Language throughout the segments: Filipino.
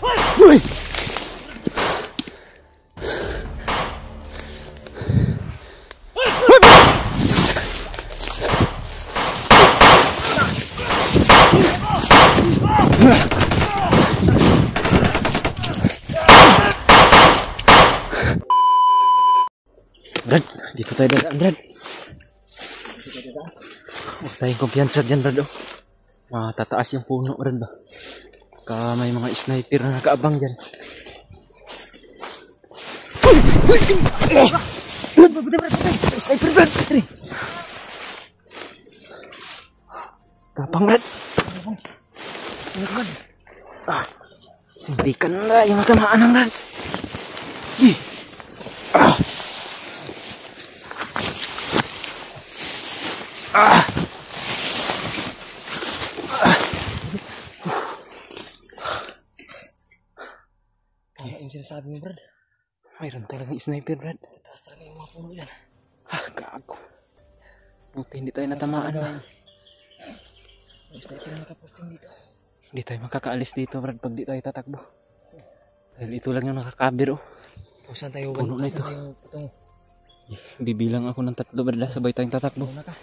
Uy! Brad, dito tayo dadaan, Brad. Huwag tayong kumpiyansa dyan, Brad. Matataas yung puno, Brad ba? Baka may mga sniper na nakaabang dyan. Sniper, Brad! Kapang, Brad! Hindi ka na yung matamaan ng Brad. Yung sinasabi mo, Brad. Mayroon talagang sniper, Brad. Taas talaga yung mga puno yan. Gago. Buti hindi tayo natamaan na. Yung sniper na nakaposting dito. Hindi tayo makakaalis dito, Brad, pag di tayo tatakbo. Dahil ito lang yung nakakabir, Kung saan tayo puno na ito. Itong Bibilang ako ng 3, Brad, sabay tayong tatakbo. puno na ka.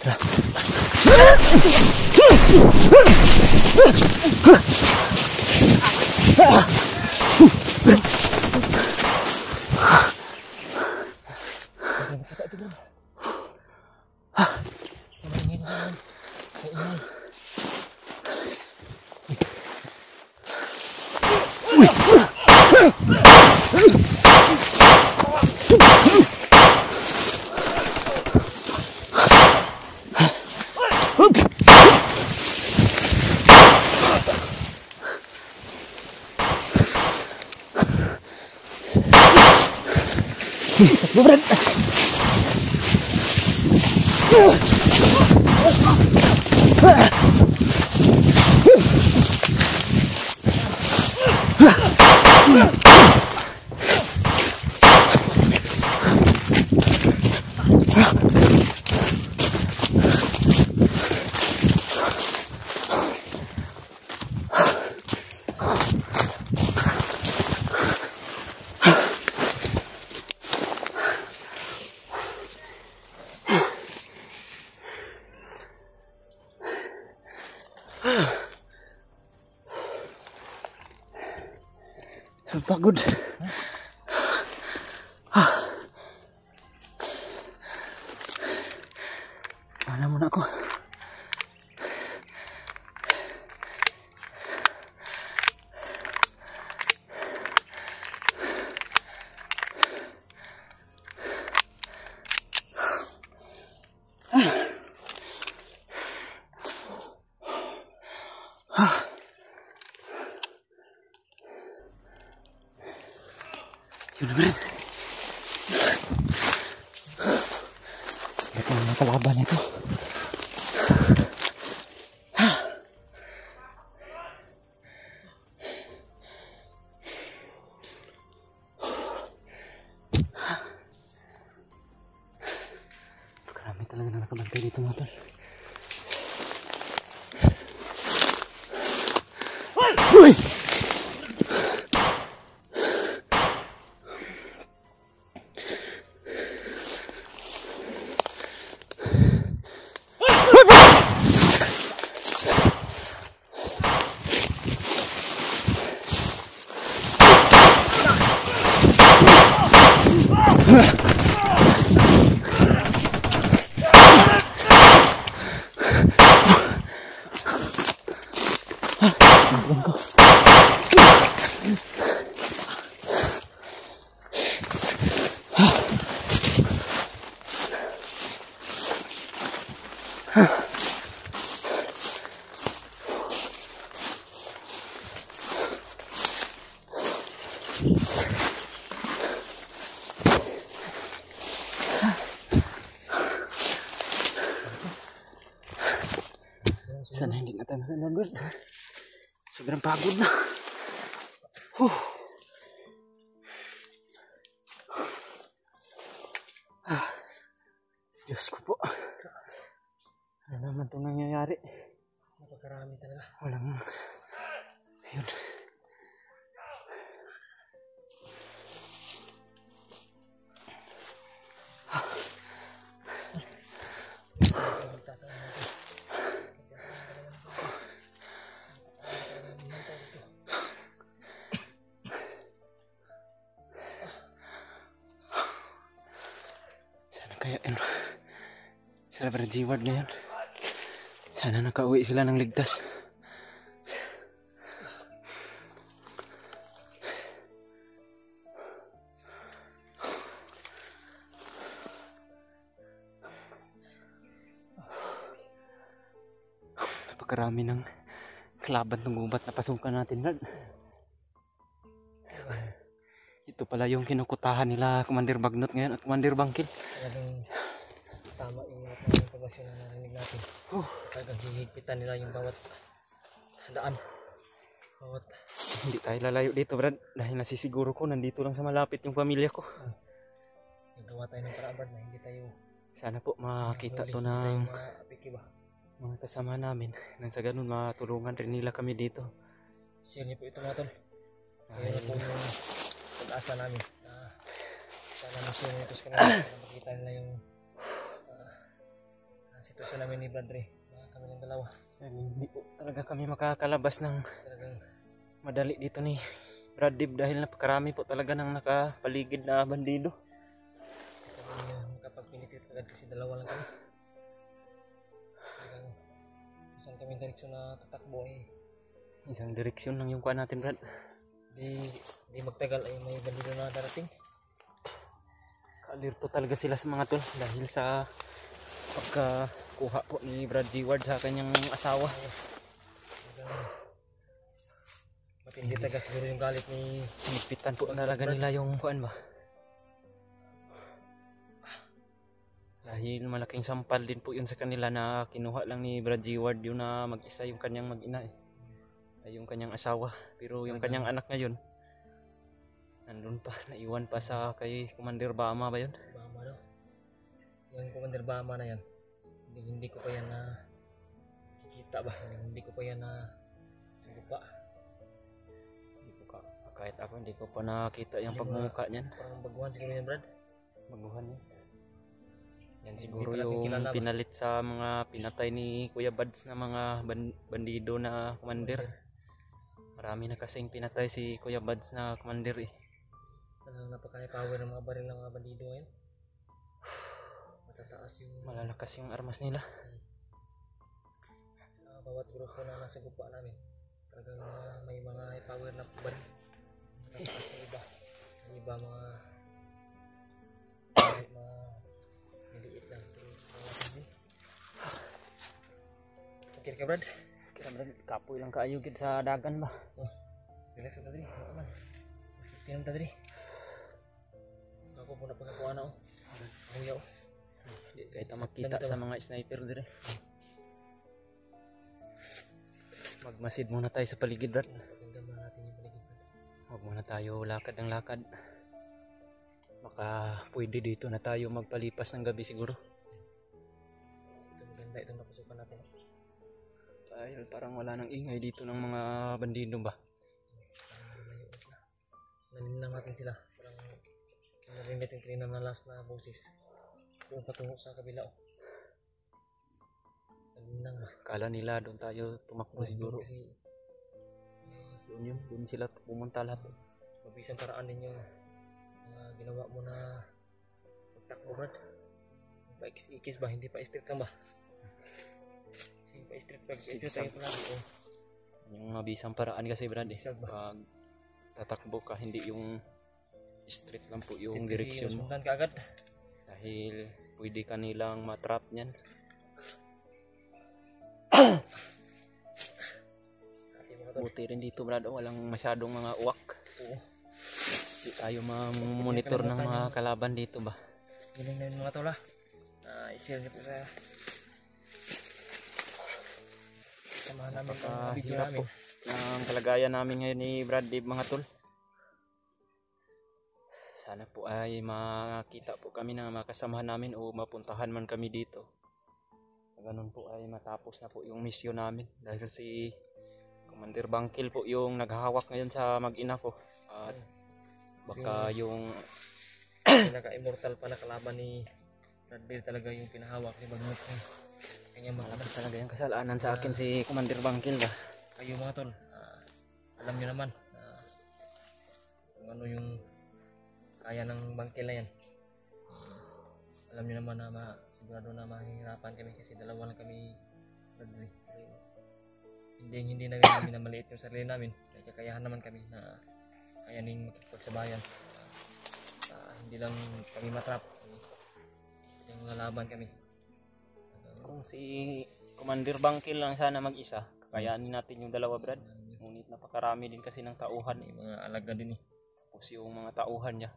Tara. Brad. Pagod. Mana muna ako. Yun na, Brad. Ito ang nakalaban ito. Karami talaga na nakabantay dito, mga tol. Uy! Sana hindi na tayo masalagod. Sobrang pagod na. Diyos ko po. Ano naman itong nangyayari? Napakarami talaga. Walang... Ayun. Sana kaya ano? Sa G-Ward ngayon. Sana nakauwi sila ng ligtas. Napakarami ng kalaban ng gubat na pasukan natin, Brad. Ito pala yung kinukutahan nila Commander Bagnot ngayon at Commander Bangkil. Talagang tama yung mga impormasyon na narinig natin. Talagang hihigpitan nila yung bawat daan. Bawat... Hindi tayo lalayo dito, Brad. Dahil nasisiguro ko nandito lang sa malapit yung pamilya ko. Nagawa tayo ng paraan, Brad, na hindi tayo... Sana po makita to ng mga kasama namin. Nang sa ganun matulungan rin nila kami dito. Share niyo po ito, mga tol. Kaya po yung pag-asa namin. Sana ma-share niyo ito sa kanila para makita nila yung sitwasyon namin ni Brad Ray. Kami ng dalawa. Hindi po talaga kami makakalabas ng Talagang madali dito ni Brad Dib dahil napakarami po talaga ng nakapaligid na bandido. kapag pinitit agad kasi dalawa lang kami. Talagang isang kami direksyon na tatakbo eh. Isang direksyon lang yung kuha natin, Brad. Di magtagal ay may bandido na darating. Alerto talaga sila sa mga tol dahil sa pagkakuha po ni Brad G-Ward sa kanyang asawa. Matindi taga siguro yung galit ni... Hinipitan po talaga nila yung kuan ba. Dahil malaking sampal din po yun sa kanila na kinuha lang ni Brad G-Ward yun na mag-isa yung kanyang mag-ina eh. Ay yung kanyang asawa. Pero yung kanyang anak ngayon nandun pa, naiwan pa sa kay Commander Bama ba yun? Bama daw. Yung Commander Bama na yan. Hindi ko pa yan na kikita ba? Hindi ko pa yan na buka. Kahit ako hindi ko pa nakita yung pagmumuka niyan. Parang baguhan siguro yan, Brad. Baguhan yan. Yan siguro yung pinalit sa mga pinatay ni Kuya Bads na mga bandido na commander. Marami na kasing pinatay si Kuya Bads na commander eh. Talagang napaka-power ng mga baril ng mga bandido ngayon. Matataas yung... Malalakas yung armas nila. Bawat grupo na nasa gupa namin. Talagang may mga power na baril. Matataas yung iba. Yung iba mga niliit lang. Okay ka, Brad? Kaya Brad, kapoy lang kaayugid sa dagan ba? Relax na tadi. Tiyan na tadi. Ako po na pagkakuha na oh. Ayaw. Hindi kahit makita sa mga sniper dire. Magmasid muna tayo sa paligid, Brad. Pagandam na natin yung paligid. Huwag muna tayo lakad ng lakad. Baka pwede dito na tayo magpalipas ng gabi siguro. Ito maganda itong napasukan natin. Dahil parang wala nang ingay dito ng mga bandido ba? Naninang natin sila. Parang narinig natin kanina na last na boses. Doon patungo sa kabila oh. Naninang ba? Kala nila doon tayo tumakbo siguro. Kasi Doon sila pumunta lahat. mabisang paraan din yung ginawa mo na pagtakbo, Brad. Ikis ba? Hindi pa straight ka ba? Hindi pa straight pag straight tayo palagi oh. Yung mabisang paraan kasi, Brad eh. Isag ba? Pag tatakbo ka, hindi yung straight lang po yung Straight direksyon mo. sundan ka agad. Dahil pwede ka nilang matrap niyan. Buti rin dito, Brad. Walang masyadong mga uwak. Oo. Hindi tayo monitor ng mga kalaban dito ba? Galing na yung mga tola. I-share niyo po sa samahan namin ang video Napakahirap namin. po ng kalagayan namin ngayon ni Brad Dave, mga tol. Sana po ay makita po kami ng mga kasamahan namin o mapuntahan man kami dito. ganun po ay matapos na po yung misyon namin dahil si Commander Bangkil po yung naghahawak ngayon sa mag-ina ko at baka yung pinaka-immortal pa na kalaban ni Bradley talaga yung pinahawak ni Bagnot. Kanya malaki talaga yung kasalanan sa akin si Commander Bangkil ba. Kayo mga tol, alam nyo naman kung ano yung kaya ng Bangkil na yan. Alam nyo naman na sigurado na mahihirapan kami kasi dalawa lang kami Bradley. Hindi namin minamaliit yung sarili namin. May kakayahan naman kami na kayaning makipagsabayan. Hindi lang kami matrap. Yung lalaban kami. Kung si Commander Bangkil lang sana mag-isa, kakayanin natin yung dalawa Brad. Ngunit napakarami din kasi ng tauhan. May mga alaga din eh. Tapos yung mga tauhan niya,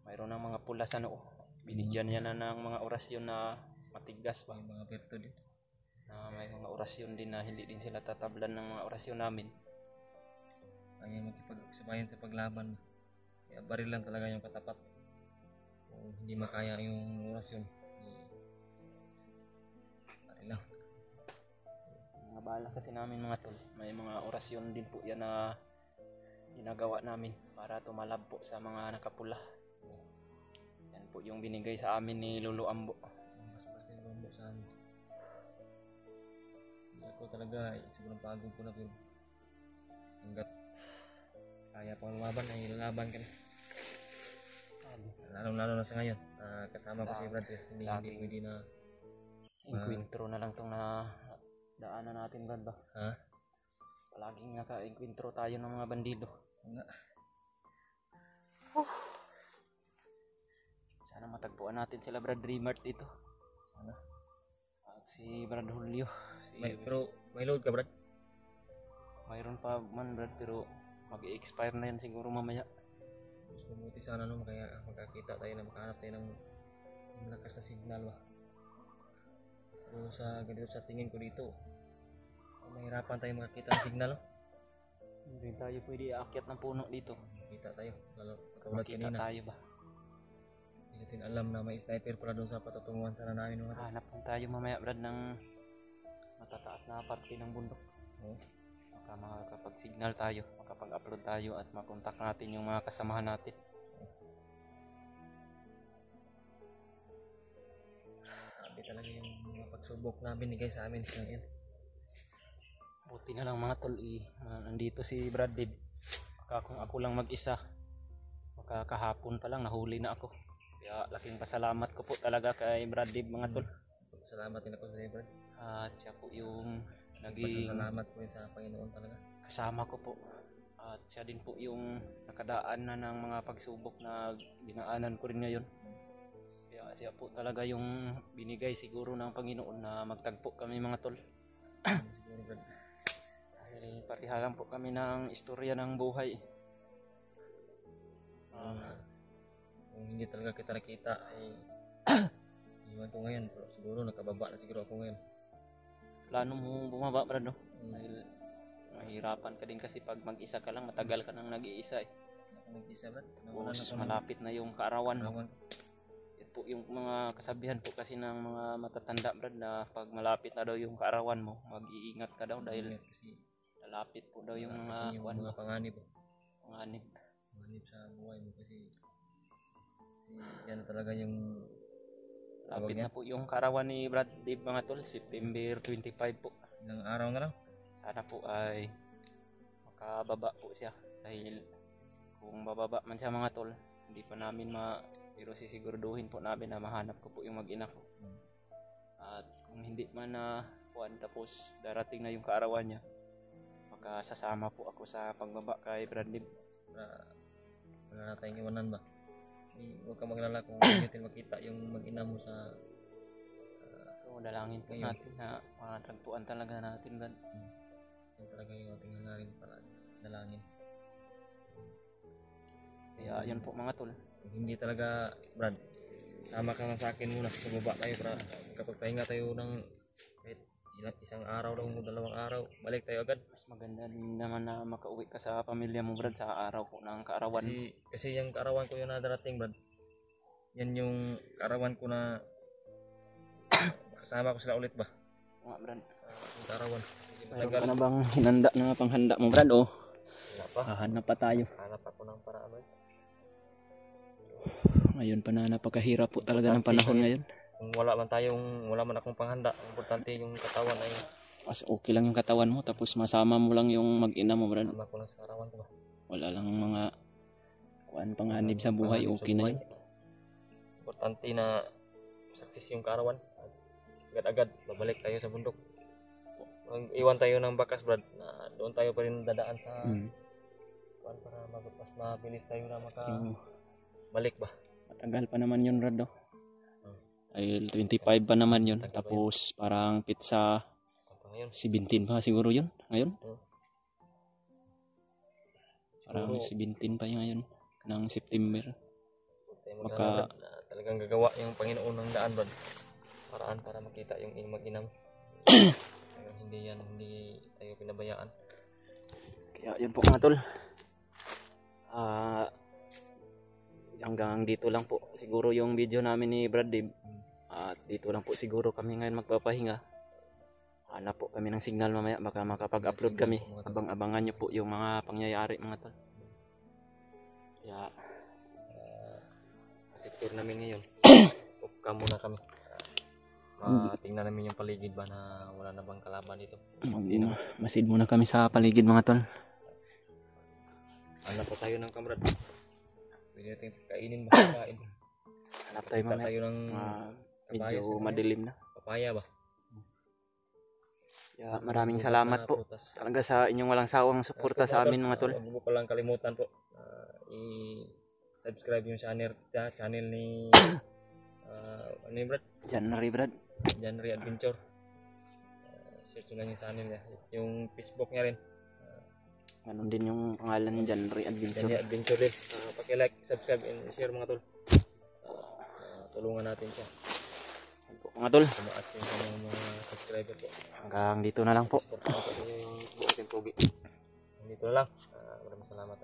mayroon ng mga pula sa noo. Binigyan niya na ng mga orasyon na matigas pa. May mga berto din. May mga orasyon din na hindi din sila tatablan ng mga orasyon namin. Kaya makipagsabayan sa paglaban. Kaya baril lang talaga yung katapat. Kung hindi makaya yung orasyon, baril lang. Mga bala kasi namin mga tol, may mga orasyon din po yan na ginagawa namin para tumalab po sa mga nakapula. Yan po yung binigay sa amin ni Lolo Ambo. Mas ni Lolo sa amin. Ako talaga, sobrang pagod ko na pero hanggat kaya pang lumaban ay lalaban ka na. Lalo na sa ngayon, kasama ko si Brad, hindi pwede na enkwentro na lang itong na daanan natin Brad ba? Ha? Palaging naka-enkwentro tayo ng mga bandido. Nga. Sana matagpuan natin sila Brad Dreamart dito. Sana. At si Brad Julio. Pero may load ka Brad? Mayroon pa man Brad pero mag-expire na yan siguro mamaya. Mabuti sana no, kaya magkakita tayo na makahanap tayo ng malakas na signal ba. Pero sa ganito sa tingin ko dito, mahirapan tayo makakita ng signal no? Hindi tayo pwede aakyat ng puno dito. Makita tayo, lalo katulad kanina. Tayo ba? Hindi natin alam na may sniper pala doon sa patutunguhan sana namin. Hanap lang tayo mamaya Brad ng matataas na parte ng bundok. Baka makakapag-signal tayo, makapag-upload tayo at makontak natin yung mga kasamahan natin. Sabi talaga yung mga pagsubok na binigay sa amin ngayon. Buti na lang mga tol, nandito si Brad Dib. Baka kung ako lang mag-isa, baka kahapon pa lang nahuli na ako. Kaya laking pasalamat ko po talaga kay Brad Dib mga tol. Salamat din ako sa iyo Brad. At siya po yung naging salamat po sa Panginoon talaga. Kasama ko po. At siya din po yung nakadaan na ng mga pagsubok na dinaanan ko rin ngayon. Kaya siya po talaga yung binigay siguro ng Panginoon na magtagpo kami mga tol. Siguro Brad. Dahil parihalan po kami ng istorya ng buhay. Kung hindi talaga kita nakita ay iwan ko ngayon. Pero siguro nakababa na siguro ako ngayon. Plano mo bumaba Brad no? Dahil mahirapan ka din kasi pag mag-isa ka lang, matagal ka nang nag-iisa eh. Ako nag-isa Brad. Tapos malapit na yung kaarawan mo. Yan po yung mga kasabihan po kasi ng mga matatanda Brad na pag malapit na daw yung kaarawan mo, mag-iingat ka daw dahil kasi lalapit po daw yung mga panganib. Panganib sa buhay mo kasi yan talaga yung lapit na po yung kaarawan ni Brad Dave mga tol, September 25 po. Ilang araw na lang. Sana po ay makababa po siya dahil kung bababa man siya mga tol, hindi pa namin pero sisiguraduhin po namin na mahanap ko po yung mag-ina ko. At kung hindi man na tapos darating na yung kaarawan niya, sasama po ako sa pagbaba kay Brad Dave. Wala na tayong iwanan ba? Huwag ka maglala kung hindi natin makita yung mag-ina mo sa dalangin po natin na matagpuan talaga natin Brad. Yan talaga yung ating hangarin para dalangin. Kaya yan po mga tol. Hindi talaga Brad, sama ka nga sa akin muna sa baba tayo para kapag pahinga tayo ng kahit isang araw lang o 2 araw, balik tayo agad. Mas maganda din naman na makauwi ka sa pamilya mo Brad sa araw po ng kaarawan. Kasi yung kaarawan ko yung nadarating Brad, yan yung kaarawan ko na makasama ko sila ulit ba? Mga Brad. Yung karawan. Hindi Meron matagal. ka na bang hinanda na panghanda mo Brad? O, Wala pa. hahanap pa tayo. Hanap ako ng paraan. Ngayon pa na napakahirap po talaga ng panahon ngayon. Kung wala man akong panghanda, ang importante yung katawan ay Mas okay lang yung katawan mo tapos masama mo lang yung mag-ina mo Brad. sama ko lang sa karawan ko ba. Wala lang mga panganib sa buhay, okay na yun. Importante na success yung karawan. Agad-agad babalik tayo sa bundok. Iwan tayo ng bakas Brad na doon tayo pa rin dadaan sa kuwan para mas mabilis tayo na makabalik ba. Matagal pa naman yun Brad. Ay 25 pa naman yun. Tapos parang pizza Ngayon, 17 pa siguro yun ngayon. Parang siguro 17 pa yun ngayon ng September. tayo maglalakad na talagang gagawa yung Panginoon ng daan Brad. Paraan para makita yung mag-inam. Hindi tayo pinabayaan. Kaya yun po mga tol. Hanggang dito lang po siguro yung video namin ni Brad Dave. At dito lang po siguro kami ngayon magpapahinga. Hanap po kami ng signal mamaya, baka makapag-upload kami. Abang-abangan nyo po yung mga pangyayari mga tol. Kaya Secure namin ngayon. Puka muna kami. Tingnan namin yung paligid ba na wala na bang kalaban dito. masid muna kami sa paligid mga tol. Hanap po tayo ng kamrad. Pwede natin kainin ba? Kain. Hanap tayo Kita mamaya. tayo ng Medyo madilim na. papaya ba? Kaya maraming salamat po talaga sa inyong walang sawang suporta sa amin mga tol. Huwag mo palang kalimutan po i-subscribe yung channel ni ano yung Brad? January Brad. January Adventure. Search nyo lang yung channel niya. Yung Facebook niya rin. Ganon din yung pangalan ni January Adventure. January Adventure din. Paki-like, subscribe, and share mga tol. Tulungan natin siya. Mga tol, Tumaas yung kanyang mga subscriber po. hanggang dito na lang po. Support natin yung buong pogi. Dito na lang. Maraming salamat.